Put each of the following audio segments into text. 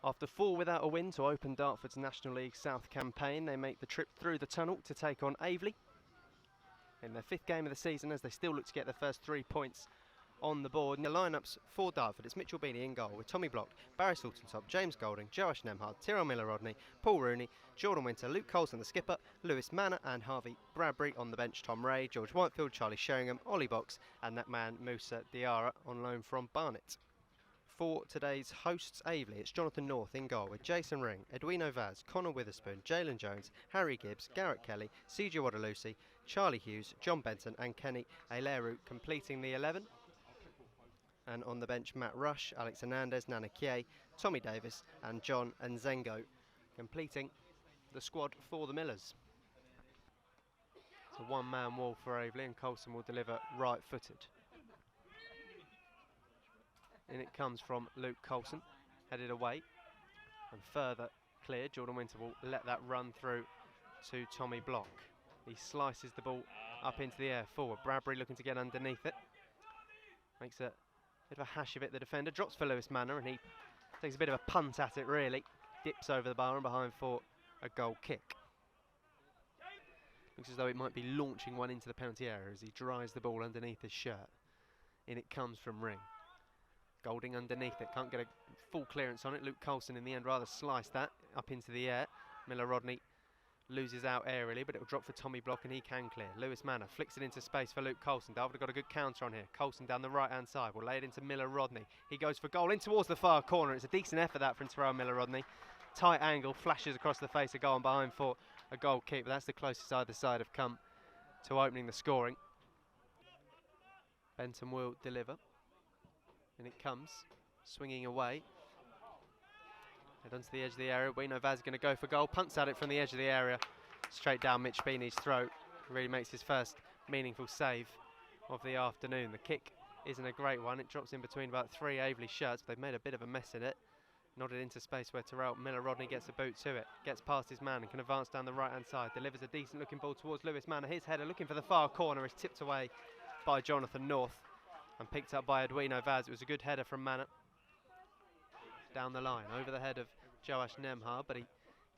After 4 without a win to open Dartford's National League South campaign, they make the trip through the tunnel to take on Aveley in their 5th game of the season, as they still look to get their first 3 points on the board. And the lineups for Dartford: it's Mitchell Beanie in goal with Tommy Block, Barry Saltontop, James Golding, Joash Nemhard, Tyrrell Miller-Rodney, Paul Rooney, Jordan Winter, Luke Colson the skipper, Lewis Manor and Harvey Bradbury. On the bench, Tom Ray, George Whitefield, Charlie Sheringham, Ollie Box and that man Musa Diarra on loan from Barnet. For today's hosts, Aveley, it's Jonathan North in goal with Jason Ring, Edwino Vaz, Connor Witherspoon, Jalen Jones, Harry Gibbs, Garrett Kelly, CJ Wadalusi, Charlie Hughes, John Benton and Kenny Aileru completing the 11. And on the bench, Matt Rush, Alex Hernandez, Nana Kie, Tommy Davis and John Nzengo completing the squad for the Millers. It's a one-man wall for Aveley, and Colson will deliver right-footed. In it comes from Luke Colson, headed away and further cleared. Jordan Winter will let that run through to Tommy Block. He slices the ball up into the air forward. Bradbury looking to get underneath it. Makes a bit of a hash of it, the defender. Drops for Lewis Manor and he takes a bit of a punt at it really. Dips over the bar and behind for a goal kick. Looks as though it might be launching one into the penalty area as he dries the ball underneath his shirt. In it comes from Ring. Golding underneath it, can't get a full clearance on it. Luke Colson in the end rather sliced that up into the air. Miller-Rodney loses out aerially, but it will drop for Tommy Block and he can clear. Lewis Manor flicks it into space for Luke Colson. Dartford got a good counter on here. Colson down the right-hand side will lay it into Miller-Rodney. He goes for goal in towards the far corner. It's a decent effort that from Tyrrell Miller-Rodney. Tight angle, flashes across the face of goal and behind for a goal kick, but that's the closest either side have come to opening the scoring. Benton will deliver. And it comes, swinging away. Head onto the edge of the area. Wino Vaz going to go for goal. Punts at it from the edge of the area. Straight down Mitch Beanie's throat. Really makes his first meaningful save of the afternoon. The kick isn't a great one. It drops in between about 3 Aveley shirts. They've made a bit of a mess in it. Nodded into space where Tyrrell Miller-Rodney gets a boot to it. Gets past his man and can advance down the right-hand side. Delivers a decent looking ball towards Lewis Manor. His header looking for the far corner is tipped away by Jonathan North and picked up by Edwino Vaz. It was a good header from Manor. Down the line, over the head of Joash Nemhard, but he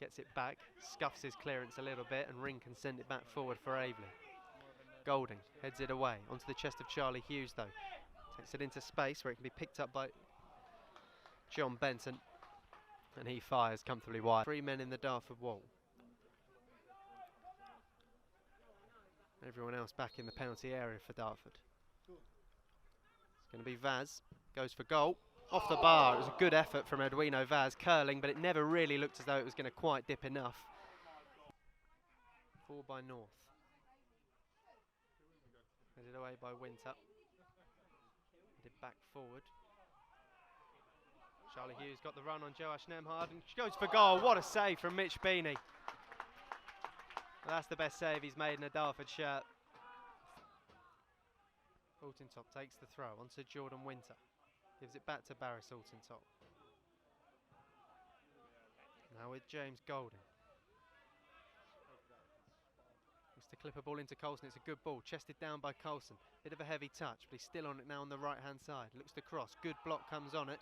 gets it back, scuffs his clearance a little bit, and Ring can send it back forward for Aveley. Golding heads it away, onto the chest of Charlie Hughes though. Takes it into space where it can be picked up by John Benton, and he fires comfortably wide. 3 men in the Dartford wall. Everyone else back in the penalty area for Dartford. It's going to be Vaz, goes for goal, off the bar. It was a good effort from Edwino Vaz, curling, but it never really looked as though it was going to quite dip enough. Forward by North. Headed away by Winter. Headed back forward. Charlie Hughes got the run on Joash Nemhard and goes for goal. What a save from Mitch Beanie. Well, that's the best save he's made in a Dartford shirt. Saltontop takes the throw onto Jordan Winter. Gives it back to Barry Saltontop. Now with James Golding. Looks to clip a ball into Colson. It's a good ball. Chested down by Colson. Bit of a heavy touch, but he's still on it now on the right-hand side. Looks to cross. Good block comes on it.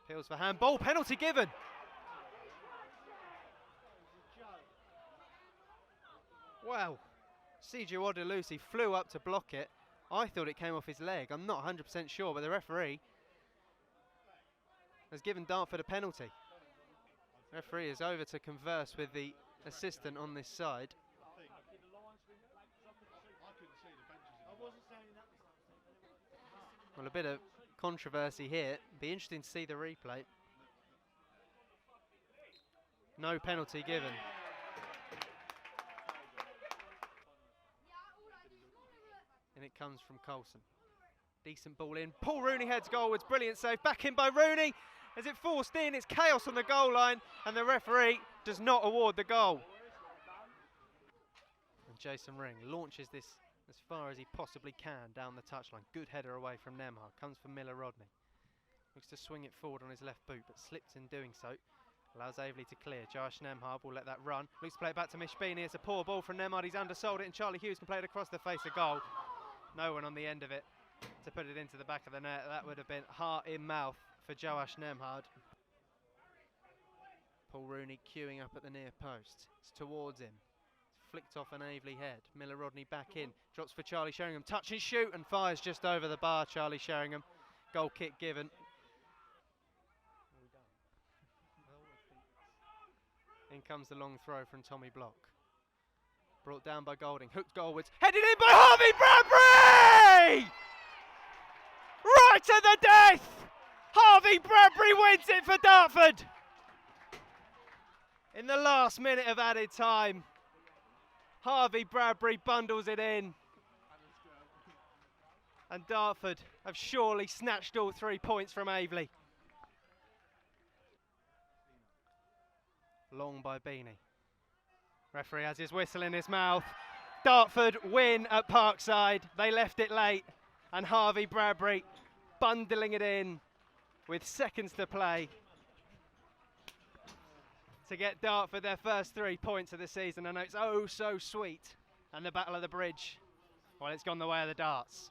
Appeals for handball. Penalty given. Wow. CJ Wadalusi flew up to block it. I thought it came off his leg. I'm not 100% sure, but the referee has given Dartford a penalty. The referee is over to converse with the assistant on this side. Well, a bit of controversy here. Be interesting to see the replay. No penalty given. And it comes from Colson. Decent ball in. Paul Rooney heads goalwards. Brilliant save. Back in by Rooney. As it forced in, it's chaos on the goal line, and the referee does not award the goal. And Jason Ring launches this as far as he possibly can down the touchline. Good header away from Nemhard. Comes from Miller-Rodney. Looks to swing it forward on his left boot, but slips in doing so. Allows Aveley to clear. Joash Nemhard will let that run. Looks to play it back to Mitch Beanie. It's a poor ball from Nemhard. He's undersold it, and Charlie Hughes can play it across the face of goal. No one on the end of it to put it into the back of the net. That would have been heart in mouth for Joash Nemhard. Paul Rooney queuing up at the near post. It's towards him. It's flicked off an Aveley head. Miller Rodney back in. Drops for Charlie Sheringham. Touch and shoot and fires just over the bar, Charlie Sheringham. Goal kick given. In comes the long throw from Tommy Block. Brought down by Golding. Hooked goalwards. Headed in by Harvey Bradbury! Right to the death! Harvey Bradbury wins it for Dartford. In the last minute of added time, Harvey Bradbury bundles it in. And Dartford have surely snatched all 3 points from Aveley. Long by Beanie. Referee has his whistle in his mouth. Dartford win at Parkside. They left it late. And Harvey Bradbury bundling it in with seconds to play to get Dartford their first 3 points of the season. I know it's oh so sweet. And the Battle of the Bridge, well, it's gone the way of the Darts.